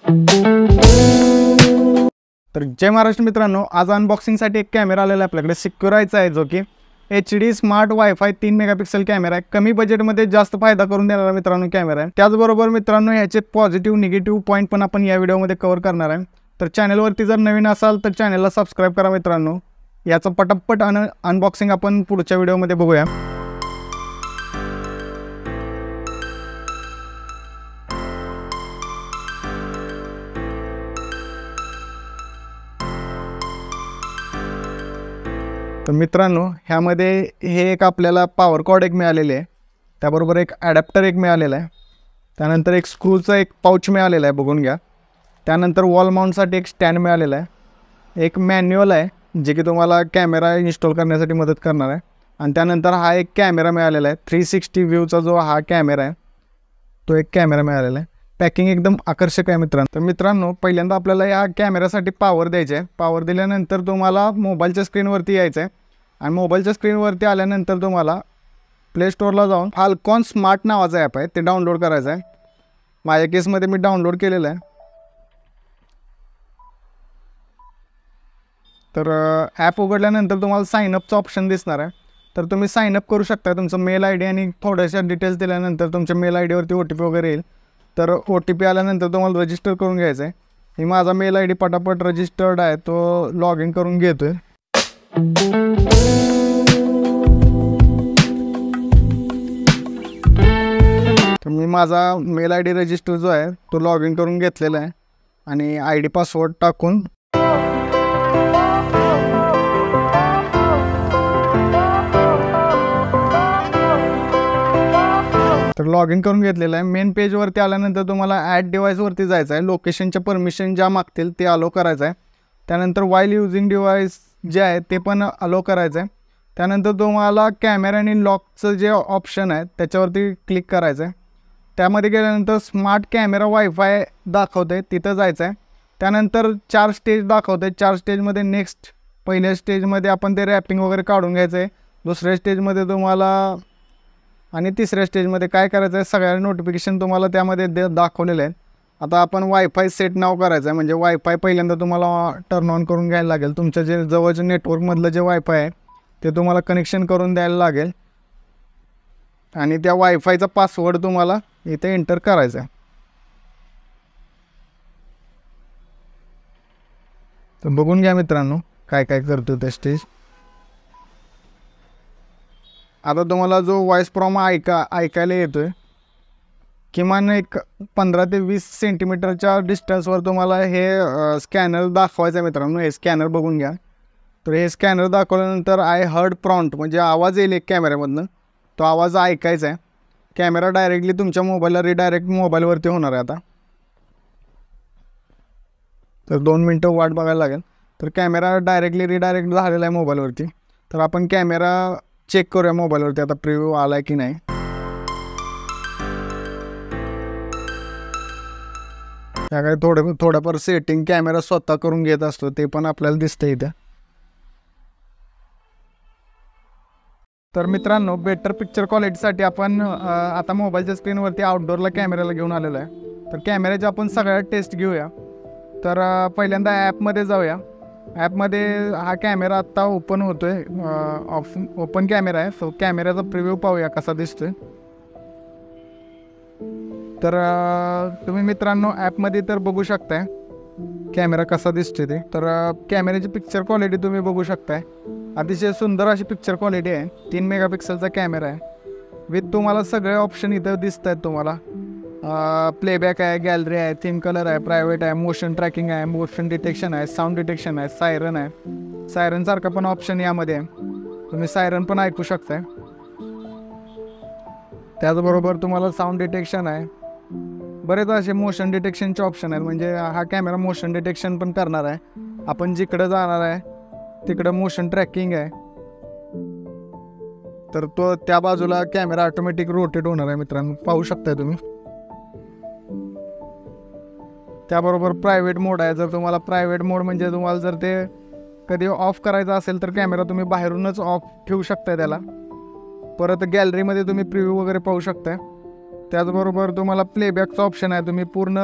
तर जय महाराष्ट्र मित्रांनो, आज अनबॉक्सिंगसाठी एक कॅमेरा आलेला आहे आपल्याकडे सिक्युरायचा आहे, जो की HD smart wifi 3 megapixel camera आहे. कमी बजेटमध्ये जास्त फायदा करून देणारा मित्रांनो कॅमेरा आहे. त्याचबरोबर मित्रांनो ह्याचे पॉझिटिव्ह निगेटिव्ह पॉईंट पण आपण या व्हिडिओमध्ये कव्हर करणार आहे. तर चॅनलवरती जर नवीन असाल तर चॅनलला सबस्क्राईब करा मित्रांनो. याचं पटापट अनबॉक्सिंग आपण पुढच्या व्हिडिओमध्ये बघूया. तर मित्रांनो ह्यामध्ये हे एक आपल्याला पॉवर कॉर्ड एक मिळालेले आहे, त्याबरोबर एक ॲडॅप्टर एक मिळालेला आहे, त्यानंतर एक स्क्रूचा एक पाउच मिळालेला आहे, बघून घ्या. त्यानंतर वॉल माउंटसाठी एक स्टँड मिळालेला आहे, एक मॅन्युअल आहे जे की तुम्हाला कॅमेरा इन्स्टॉल करण्यासाठी मदत करणार आहे, आणि त्यानंतर हा एक कॅमेरा मिळालेला आहे. 360 व्ह्यूचा जो हा कॅमेरा आहे तो एक कॅमेरा मिळालेला आहे. पॅकिंग एकदम आकर्षक आहे मित्रांनो. तर मित्रांनो पहिल्यांदा आपल्याला या कॅमेऱ्यासाठी पॉवर द्यायचे आहे. पॉवर दिल्यानंतर तुम्हाला मोबाईलच्या स्क्रीनवरती यायचं आहे, आणि मोबाईलच्या स्क्रीनवरती आल्यानंतर तुम्हाला प्ले स्टोअरला जाऊन फाल्कॉन स्मार्ट नावाचा ॲप आहे ते डाउनलोड करायचं आहे. माझ्या केसमध्ये मी डाउनलोड केलेलं आहे. तर ॲप उघडल्यानंतर तुम्हाला साईनअपचं ऑप्शन दिसणार आहे. तर तुम्ही साईनअप करू शकता. तुमचं मेल ID आणि थोड्याशा डिटेल्स दिल्यानंतर तुमच्या मेल ID वरती OTP वगैरे येईल. तर OTP आल्यानंतर तुम्हाला रजिस्टर करून घ्यायचं आहे. ही माझा मेल ID पटापट रजिस्टर्ड आहे, तो लॉग इन करून घेतो आहे. तर मी माझा मेल ID रजिस्टर जो आहे तो लॉग इन करून घेतलेला आहे, आणि ID पासवर्ड टाकून तर लॉग इन करून घेतलेलं आहे. मेन पेजवरती आल्यानंतर तुम्हाला ॲड डिव्हाइसवरती जायचं आहे. लोकेशनच्या परमिशन ज्या मागतील ते अलो करायचं आहे. त्यानंतर वाईल युजिंग डिव्हाइस जे आहे ते पण अलो करायचं आहे. त्यानंतर तुम्हाला कॅमेरा आणि लॉकचं जे ऑप्शन आहे त्याच्यावरती क्लिक करायचं आहे. त्यामध्ये गेल्यानंतर स्मार्ट कॅमेरा वायफाय दाखवतं आहे, तिथं जायचं आहे. त्यानंतर 4 स्टेज दाखवतं आहे. 4 स्टेजमध्ये नेक्स्ट पहिल्या स्टेजमध्ये आपण ते रॅपिंग वगैरे काढून घ्यायचं आहे. दुसऱ्या स्टेजमध्ये तुम्हाला आणि तिसऱ्या स्टेजमध्ये काय करायचं आहे, सगळ्या नोटिफिकेशन तुम्हाला त्यामध्ये दाखवलेले आहेत. आता आपण वायफाय सेट नाव करायचं आहे, म्हणजे वायफाय पहिल्यांदा तुम्हाला टर्न ऑन करून घ्यायला लागेल. तुमच्या जे जवळच्या नेटवर्कमधलं जे वायफाय आहे ते तुम्हाला कनेक्शन करून द्यायला लागेल, आणि त्या वायफायचा पासवर्ड तुम्हाला इथे एंटर करायचा आहे. तर बघून घ्या मित्रांनो काय काय करतो ते स्टेज. आता तुम्हाला जो व्हॉइस प्रॉम ऐकायला येतो आहे, किमान एक 15 ते 20 सेंटीमीटरच्या डिस्टन्सवर तुम्हाला हे स्कॅनर दाखवायचं आहे मित्रांनो. हे स्कॅनर बघून घ्या. तर हे स्कॅनर दाखवल्यानंतर आय हर्ड प्रॉम्प्ट म्हणजे आवाज येईल एक कॅमेऱ्यामधनं, तो आवाज ऐकायचा आहे. कॅमेरा डायरेक्टली तुमच्या मोबाईलला रिडायरेक्ट मोबाईलवरती होणार आहे. आता तर 2 मिनटं वाट बघायला लागेल. तर कॅमेरा डायरेक्टली रिडायरेक्ट झालेला आहे मोबाईलवरती. तर आपण कॅमेरा चेक करूया मोबाईलवरती आता प्रिव्ह्यू आला आहे की नाही. त्या काही थोडंफार सेटिंग कॅमेरा स्वतः करून घेत असतो, ते पण आपल्याला दिसतं इथं. तर मित्रांनो बेटर पिक्चर क्वालिटीसाठी आपण आता मोबाईलच्या स्क्रीनवरती आउटडोअरला कॅमेऱ्याला घेऊन आलेलो आहे. तर कॅमेऱ्याच्या आपण सगळ्या टेस्ट घेऊया. तर पहिल्यांदा ॲपमध्ये जाऊया. ॲपमध्ये हा कॅमेरा आत्ता ओपन होतो आहे, ओपन कॅमेरा आहे. सो कॅमेऱ्याचा प्रिव्ह्यू पाहूया कसा दिसतोय. तर तुम्ही मित्रांनो ॲपमध्ये तर बघू शकताय कॅमेरा कसा दिसतोय ते. तर कॅमेऱ्याची पिक्चर क्वालिटी तुम्ही बघू शकताय, अतिशय सुंदर अशी पिक्चर क्वालिटी आहे. 3 मेगापिक्सलचा कॅमेरा आहे. विथ तुम्हाला सगळे ऑप्शन इथं दिसत आहेत तुम्हाला. प्लेबॅक आहे, गॅलरी आहे, थीम कलर आहे, प्रायव्हेट आहे, मोशन ट्रॅकिंग आहे, मोशन डिटेक्शन आहे, साऊंड डिटेक्शन आहे, सायरन आहे. सायरनसारखा पण ऑप्शन यामध्ये आहे, तुम्ही सायरन पण ऐकू शकताय. त्याचबरोबर तुम्हाला साऊंड डिटेक्शन आहे. बरेच असे मोशन डिटेक्शनचे ऑप्शन आहेत, म्हणजे हा कॅमेरा मोशन डिटेक्शन पण करणार आहे. आपण जिकडं जाणार आहे तिकडं मोशन ट्रॅकिंग आहे. तर तो त्या बाजूला कॅमेरा ऑटोमॅटिक रोटेट होणार आहे मित्रांनो, पाहू शकताय तुम्ही. त्याबरोबर प्रायव्हेट मोड आहे. जर तुम्हाला प्रायव्हेट मोड म्हणजे तुम्हाला जर ते कधी ऑफ करायचा असेल तर कॅमेरा तुम्ही बाहेरूनच ऑफ ठेवू शकताय त्याला. परत गॅलरीमध्ये तुम्ही प्रिव्ह्यू वगैरे पाहू शकताय. त्याचबरोबर तुम्हाला प्लेबॅकचा ऑप्शन आहे. तुम्ही पूर्ण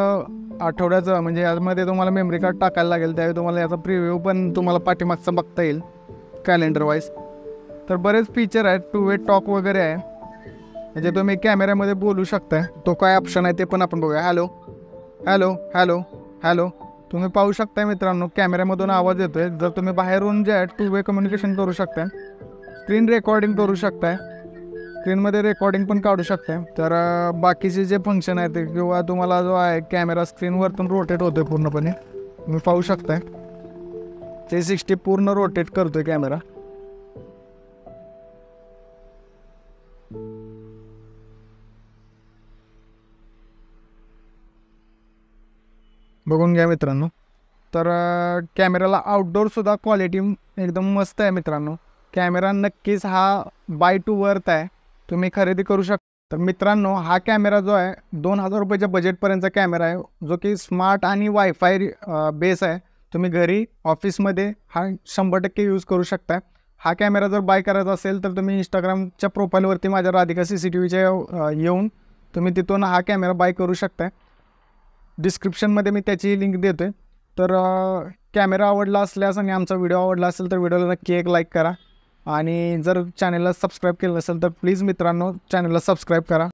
आठवड्याचं म्हणजे यामध्ये तुम्हाला मेमरी कार्ड टाकायला लागेल, त्यावेळी तुम्हाला याचा प्रिव्ह्यू पण तुम्हाला पाठीमागचा बघता येईल कॅलेंडर वाईज. तर बरेच फीचर आहेत. 2 वे टॉक वगैरे आहे, म्हणजे तुम्ही कॅमेऱ्यामध्ये बोलू शकताय. तो काय ऑप्शन आहे ते पण आपण बघूया. हॅलो हॅलो हॅलो हॅलो, तुम्ही पाहू शकताय मित्रांनो कॅमेऱ्यामधून आवाज येतोय. जर तुम्ही बाहेरून जे आहे 2 वे कम्युनिकेशन करू शकताय. स्क्रीन रेकॉर्डिंग करू शकताय, स्क्रीनमध्ये रेकॉर्डिंग पण काढू शकताय. तर बाकीचे जे फंक्शन आहेत ते किंवा तुम्हाला जो आहे कॅमेरा स्क्रीनवरतून रोटेट होतोय पूर्णपणे, तुम्ही पाहू शकताय 360 पूर्ण रोटेट करतोय कॅमेरा. बघून घ्या मित्रांनो. तर कॅमेराला आउटडोअरसुद्धा क्वालिटी एकदम मस्त आहे मित्रांनो. कॅमेरा नक्कीच हा बाय टू वर्थ आहे, तुम्ही खरेदी करू शकता. तर मित्रांनो हा कॅमेरा जो आहे 2000 रुपयाच्या बजेटपर्यंतचा कॅमेरा आहे, जो की स्मार्ट आणि वायफाय बेस आहे. तुम्ही घरी ऑफिसमध्ये हा 100% यूज करू शकता. हा कॅमेरा जर बाय करायचा असेल तर तुम्ही इंस्टाग्रामच्या प्रोफाईलवरती माझ्या राधिका CCTVच्या येऊन तुम्ही तिथून हा कॅमेरा बाय करू शकता. डिस्क्रिप्शनमध्ये मी त्याची लिंक देतो आहे. तर कॅमेरा आवडला असल्यास आणि आमचा व्हिडिओ आवडला असेल तर व्हिडिओला नक्की एक लाईक करा, आणि जर चॅनलला सबस्क्राईब केलं नसेल तर प्लीज मित्रांनो चॅनलला सबस्क्राईब करा.